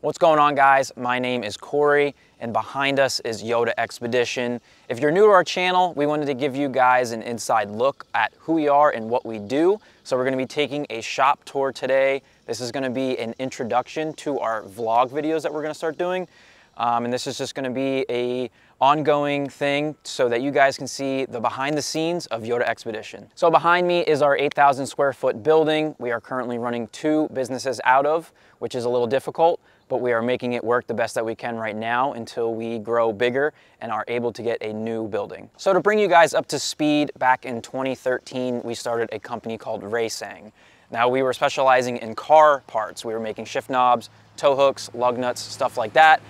What's going on, guys? My name is Corey, and behind us is Yota Xpedition. If you're new to our channel, we wanted to give you guys an inside look at who we are and what we do. So we're going to be taking a shop tour today. This is going to be an introduction to our vlog videos that we're going to start doing. And this is just going to be a ongoing thing so that you guys can see the behind the scenes of Yota Xpedition. So behind me is our 8,000 square foot building. We are currently running 2 businesses out of, which is a little difficult, but we are making it work the best that we can right now until we grow bigger and are able to get a new building. So to bring you guys up to speed, back in 2013, we started a company called Raysang. Now, we were specializing in car parts. We were making shift knobs, tow hooks, lug nuts, stuff like that.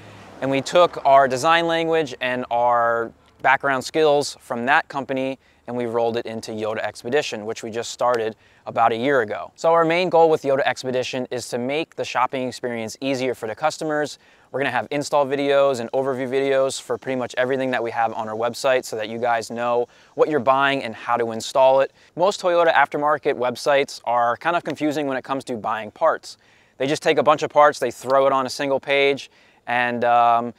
And we took our design language and our background skills from that company and we rolled it into Yota Xpedition, which we just started about a year ago. So our main goal with Yota Xpedition is to make the shopping experience easier for the customers. We're gonna have install videos and overview videos for pretty much everything that we have on our website so that you guys know what you're buying and how to install it. Most Toyota aftermarket websites are kind of confusing when it comes to buying parts. They just take a bunch of parts, they throw it on a single page, and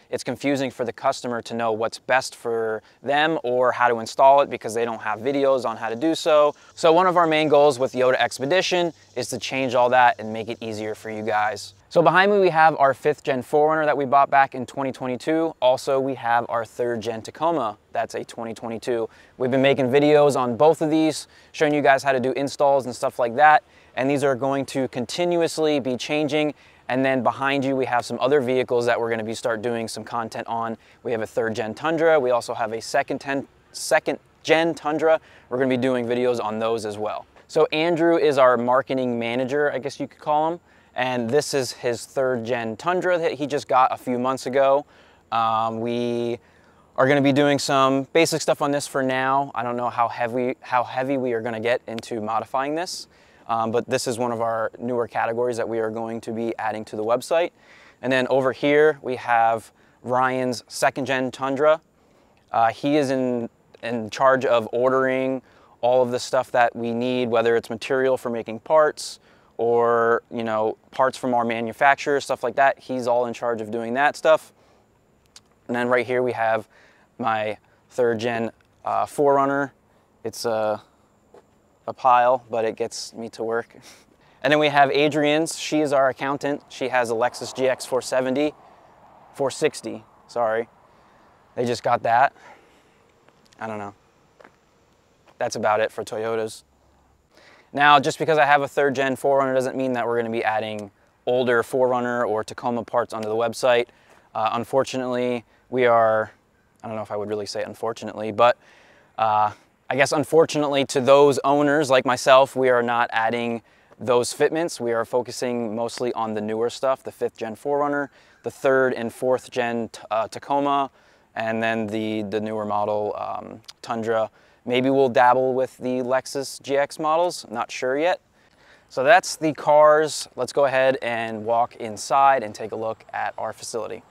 it's confusing for the customer to know what's best for them or how to install it because they don't have videos on how to do so. So one of our main goals with Yota Xpedition is to change all that and make it easier for you guys. So behind me we have our 5th gen 4Runner that we bought back in 2022. Also, we have our 3rd gen Tacoma, that's a 2022. We've been making videos on both of these, showing you guys how to do installs and stuff like that. And these are going to continuously be changing. And then behind you, we have some other vehicles that we're gonna start doing some content on. We have a 3rd gen Tundra. We also have a 2nd gen Tundra. We're gonna be doing videos on those as well. So Andrew is our marketing manager, I guess you could call him. And this is his 3rd gen Tundra that he just got a few months ago. We are gonna be doing some basic stuff on this for now. I don't know how heavy we are gonna get into modifying this. But this is one of our newer categories that we are going to be adding to the website. And then over here, we have Ryan's 2nd gen Tundra. He is in charge of ordering all of the stuff that we need, whether it's material for making parts or, you know, parts from our manufacturers, stuff like that. He's all in charge of doing that stuff. And then right here, we have my 3rd gen 4Runner. It's a pile, but it gets me to work. And then we have Adrian's. She is our accountant. She has a Lexus GX 460, sorry. They just got that. I don't know. That's about it for Toyotas. Now, just because I have a 3rd gen 4Runner doesn't mean that we're gonna be adding older 4Runner or Tacoma parts onto the website. Unfortunately, we are, I don't know if I would really say unfortunately, but I guess unfortunately to those owners like myself, we are not adding those fitments. We are focusing mostly on the newer stuff, the 5th gen 4Runner, the 3rd and 4th gen Tacoma, and then the newer model Tundra. Maybe we'll dabble with the Lexus GX models, not sure yet. So that's the cars. Let's go ahead and walk inside and take a look at our facility.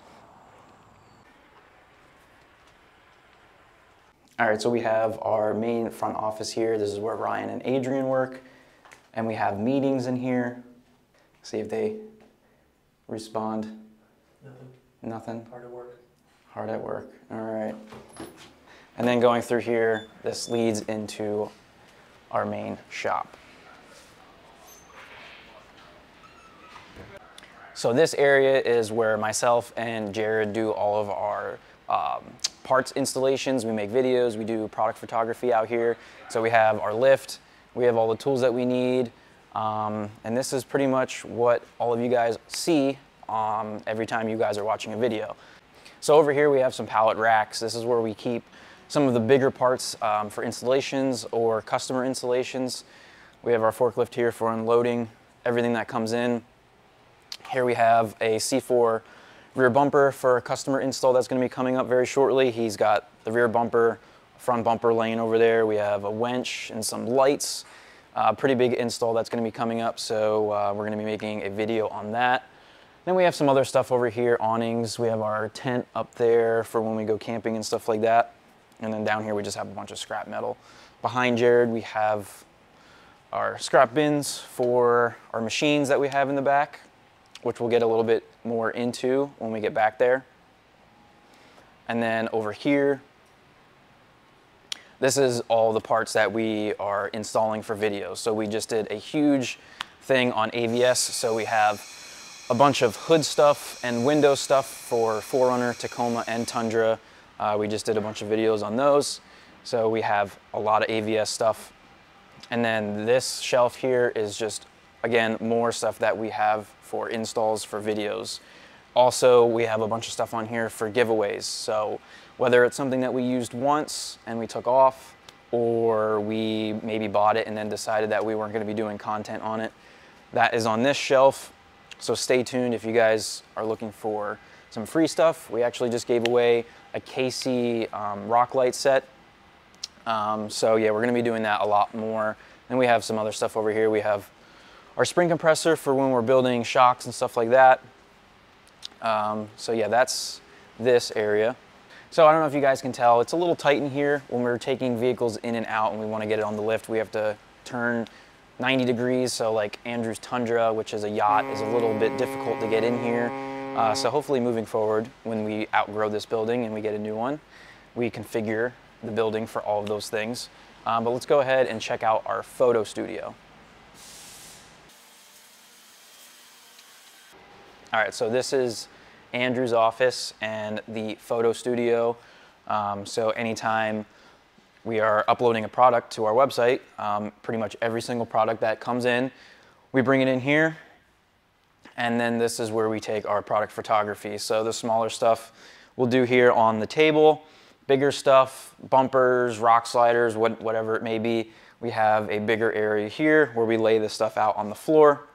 All right, so we have our main front office here. This is where Ryan and Adrian work. And we have meetings in here. See if they respond. Nothing. Nothing? Hard at work. Hard at work, all right. And then going through here, this leads into our main shop. So this area is where myself and Jared do all of our parts installations. We make videos, we do product photography out here. So we have our lift, we have all the tools that we need. And this is pretty much what all of you guys see every time you guys are watching a video. So over here we have some pallet racks. This is where we keep some of the bigger parts for installations or customer installations. We have our forklift here for unloading everything that comes in. Here we have a C4 rear bumper for a customer install that's going to be coming up very shortly. He's got the rear bumper, front bumper laying over there. We have a winch and some lights. Pretty big install that's going to be coming up, so we're going to be making a video on that. Then we have some other stuff over here, awnings. We have our tent up there for when we go camping and stuff like that. And then down here we just have a bunch of scrap metal. Behind Jared we have our scrap bins for our machines that we have in the back. which we'll get a little bit more into when we get back there. And then over here, this is all the parts that we are installing for videos. So we just did a huge thing on AVS. So we have a bunch of hood stuff and window stuff for 4Runner, Tacoma, and Tundra. We just did a bunch of videos on those. So we have a lot of AVS stuff. And then this shelf here is just, again, more stuff that we have for installs for videos. Also, we have a bunch of stuff on here for giveaways. So whether it's something that we used once and we took off, or we maybe bought it and then decided that we weren't going to be doing content on it, that is on this shelf. So stay tuned if you guys are looking for some free stuff. We actually just gave away a KC rock light set. So yeah, we're going to be doing that a lot more. And we have some other stuff over here. We have our spring compressor for when we're building shocks and stuff like that. So yeah, that's this area. So I don't know if you guys can tell, it's a little tight in here. When we're taking vehicles in and out and we want to get it on the lift, we have to turn 90 degrees. So like Andrew's Tundra, which is a yacht, is a little bit difficult to get in here. So hopefully moving forward, when we outgrow this building and we get a new one, we configure the building for all of those things. But let's go ahead and check out our photo studio. All right, so this is Andrew's office and the photo studio. So anytime we are uploading a product to our website, pretty much every single product that comes in, we bring it in here. And then this is where we take our product photography. So the smaller stuff we'll do here on the table. Bigger stuff, bumpers, rock sliders, whatever it may be, we have a bigger area here where we lay this stuff out on the floor,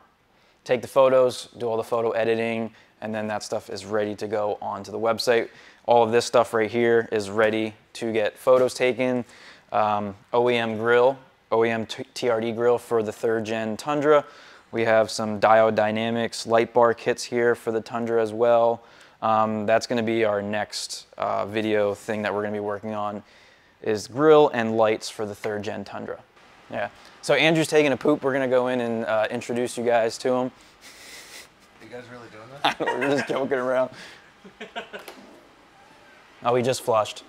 take the photos, do all the photo editing, and then that stuff is ready to go onto the website. All of this stuff right here is ready to get photos taken. OEM grill, OEM TRD grill for the 3rd gen Tundra. We have some diode dynamics, light bar kits here for the Tundra as well. That's going to be our next video thing that we're going to be working on, is grill and lights for the 3rd gen Tundra. Yeah. So Andrew's taking a poop. We're going to go in and introduce you guys to him. You guys really doing that? We're just joking around. Oh, he just flushed.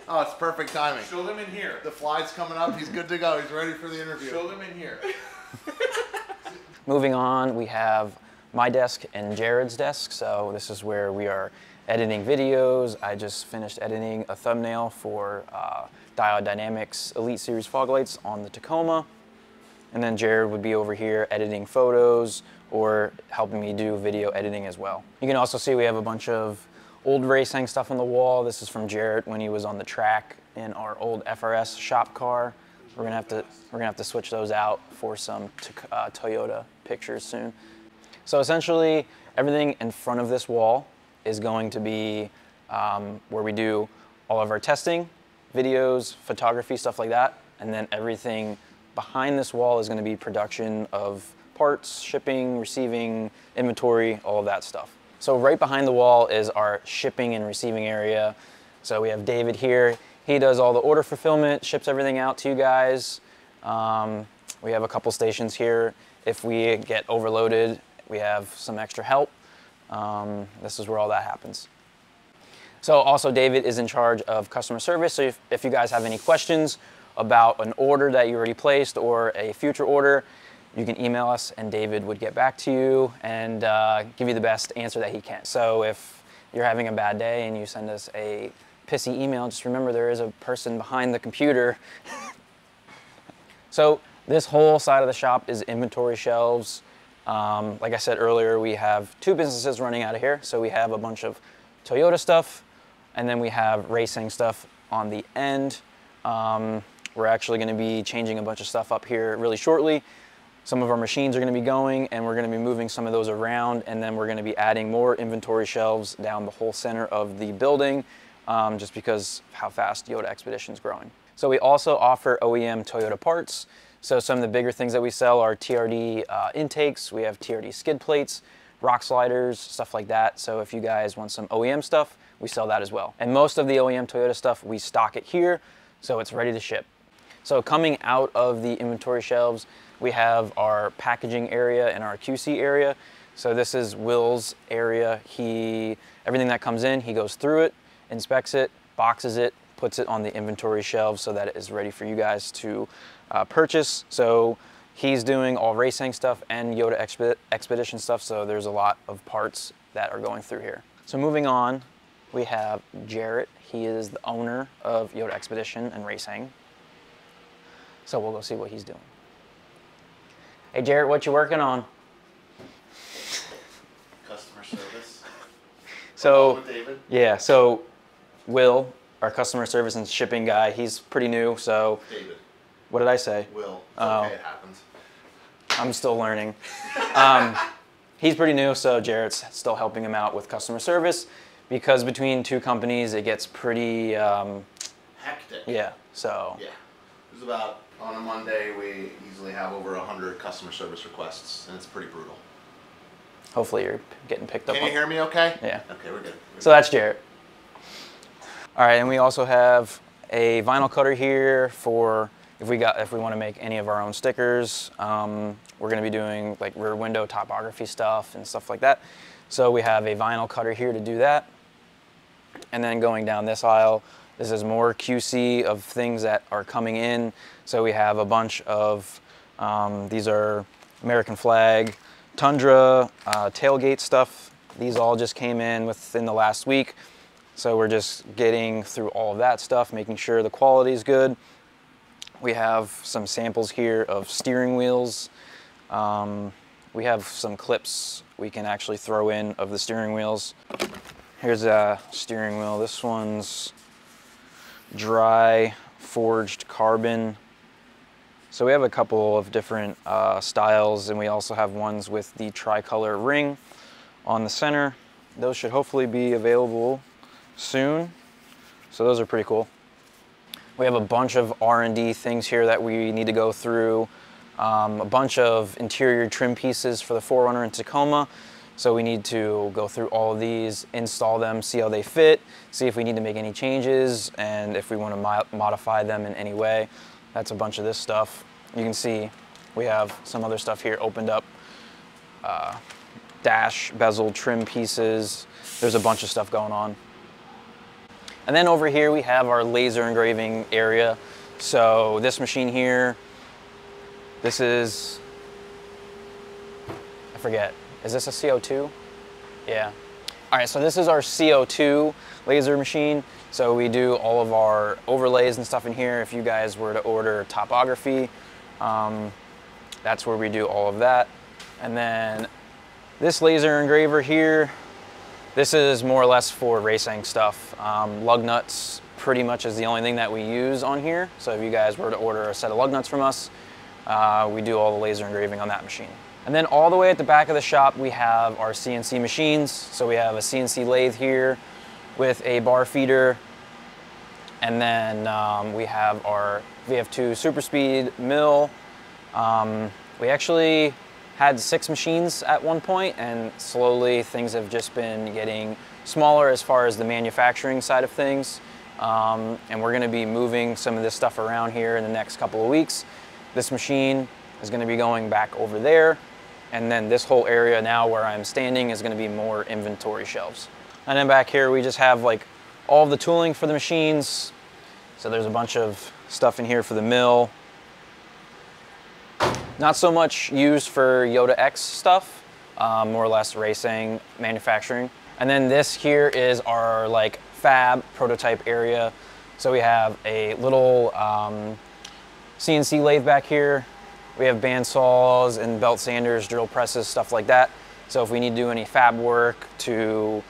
Oh, it's perfect timing. Show them in here. The fly's coming up. He's good to go. He's ready for the interview. Show them in here. Moving on, we have my desk and Jared's desk. So this is where we are editing videos. I just finished editing a thumbnail for Diode Dynamics Elite Series fog lights on the Tacoma. And then Jared would be over here editing photos or helping me do video editing as well. You can also see we have a bunch of old racing stuff on the wall. This is from Jared when he was on the track in our old FRS shop car. We're gonna have to switch those out for some Toyota pictures soon. So essentially, everything in front of this wall is going to be where we do all of our testing, videos, photography, stuff like that. And then everything behind this wall is going to be production of parts, shipping, receiving, inventory, all of that stuff. So right behind the wall is our shipping and receiving area. So we have David here. He does all the order fulfillment, ships everything out to you guys. We have a couple stations here. If we get overloaded, we have some extra help. This is where all that happens. So also David is in charge of customer service. So if you guys have any questions about an order that you already placed or a future order, you can email us and David would get back to you and give you the best answer that he can. So if you're having a bad day and you send us a pissy email, just remember there is a person behind the computer. So this whole side of the shop is inventory shelves. Like I said earlier, we have 2 businesses running out of here. So we have a bunch of Toyota stuff, and then we have racing stuff on the end. We're actually going to be changing a bunch of stuff up here really shortly. Some of our machines are going to be going, and we're going to be moving some of those around, and then we're going to be adding more inventory shelves down the whole center of the building, just because of how fast Yota Xpedition is growing. So we also offer OEM Toyota parts. So some of the bigger things that we sell are TRD intakes. We have TRD skid plates, rock sliders, stuff like that. So if you guys want some OEM stuff, we sell that as well. And most of the OEM Toyota stuff, we stock it here, so it's ready to ship. So coming out of the inventory shelves, we have our packaging area and our QC area. So this is Will's area. Everything that comes in, he goes through it, inspects it, boxes it, puts it on the inventory shelves so that it is ready for you guys to purchase. So he's doing all racing stuff and Yota Xpedition stuff, so there's a lot of parts that are going through here. So moving on, we have Jarrett. He is the owner of Yota Xpedition and Racing. So we'll go see what he's doing. Hey Jarrett, what you working on? Customer service. So, With David. yeah, so Will, our customer service and shipping guy, he's pretty new, so. David. What did I say? Will. It's Oh. okay, it happens. I'm still learning. He's pretty new, so Jarrett's still helping him out with customer service because between two companies, it gets pretty, Hectic. yeah, so. Yeah. There's about, on a Monday, we easily have over 100 customer service requests, and it's pretty brutal. Hopefully you're getting picked up Can on. you hear me okay? Yeah. Okay, we're good. So that's Jarrett. All right, and we also have a vinyl cutter here for if we want to make any of our own stickers. We're going to be doing like rear window topography stuff and stuff like that. So we have a vinyl cutter here to do that. And then going down this aisle, this is more QC of things that are coming in. So we have a bunch of, these are American flag, Tundra, tailgate stuff. These all just came in within the last week. So we're just getting through all of that stuff, making sure the quality is good. We have some samples here of steering wheels. We have some clips we can actually throw in of the steering wheels. Here's a steering wheel. This one's dry forged carbon. So we have a couple of different styles, and we also have ones with the tricolor ring on the center. Those should hopefully be available soon. So those are pretty cool. We have a bunch of R&D things here that we need to go through. A bunch of interior trim pieces for the 4Runner and Tacoma. So we need to go through all of these, install them, see how they fit, see if we need to make any changes, and if we want to modify them in any way. That's a bunch of this stuff. You can see we have some other stuff here opened up. Dash, bezel, trim pieces. There's a bunch of stuff going on. And then over here we have our laser engraving area. So this machine here, this is, I forget, is this a CO2? Yeah. All right, so this is our CO2 laser machine. So we do all of our overlays and stuff in here. If you guys were to order topography, that's where we do all of that. And then this laser engraver here, this is more or less for racing stuff. Lug nuts pretty much is the only thing that we use on here. So if you guys were to order a set of lug nuts from us, we do all the laser engraving on that machine. And then all the way at the back of the shop, we have our CNC machines. So we have a CNC lathe here with a bar feeder. And then we have our VF2 Super Speed mill. We actually had 6 machines at one point, and slowly things have just been getting smaller as far as the manufacturing side of things. And we're gonna be moving some of this stuff around here in the next couple of weeks. This machine is gonna be going back over there. And then this whole area now where I'm standing is gonna be more inventory shelves. And then back here, we just have like all of the tooling for the machines. So there's a bunch of stuff in here for the mill. Not so much used for Yota X stuff, more or less racing, manufacturing. And then this here is our like fab prototype area. So we have a little CNC lathe back here. We have band saws and belt sanders, drill presses, stuff like that. So if we need to do any fab work to,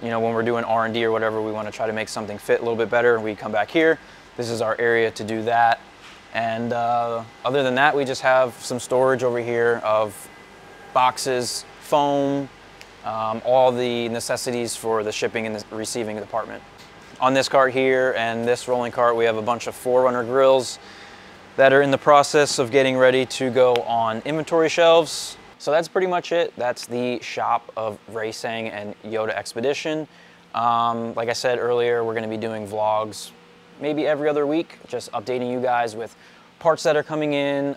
you know, when we're doing R&D or whatever, we want to try to make something fit a little bit better, we come back here. This is our area to do that. And other than that, we just have some storage over here of boxes, foam, all the necessities for the shipping and the receiving department. On this cart here and this rolling cart, we have a bunch of 4Runner grills that are in the process of getting ready to go on inventory shelves. So that's pretty much it. That's the shop of Racing and Yota Xpedition. Like I said earlier, we're gonna be doing vlogs maybe every other week, just updating you guys with parts that are coming in,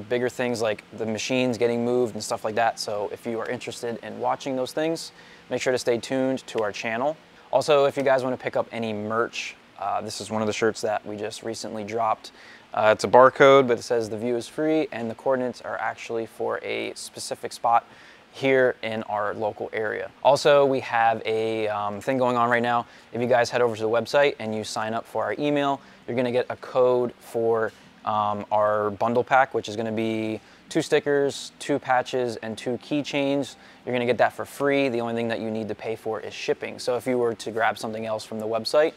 bigger things like the machines getting moved and stuff like that. So if you are interested in watching those things, make sure to stay tuned to our channel. Also, if you guys want to pick up any merch, this is one of the shirts that we just recently dropped. It's a barcode, but it says the view is free, and the coordinates are actually for a specific spot here in our local area. Also, we have a thing going on right now. If you guys head over to the website and you sign up for our email, you're gonna get a code for our bundle pack, which is gonna be 2 stickers, 2 patches, and 2 keychains. You're gonna get that for free. The only thing that you need to pay for is shipping. So if you were to grab something else from the website,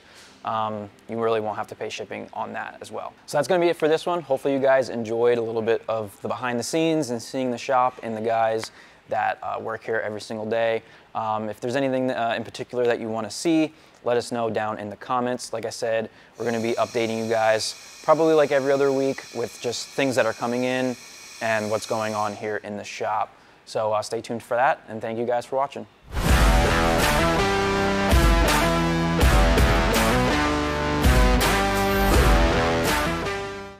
you really won't have to pay shipping on that as well. So that's gonna be it for this one. Hopefully you guys enjoyed a little bit of the behind the scenes and seeing the shop and the guys that work here every single day. If there's anything in particular that you wanna see, let us know down in the comments. Like I said, we're gonna be updating you guys probably like every other week with just things that are coming in and what's going on here in the shop. So stay tuned for that, and thank you guys for watching.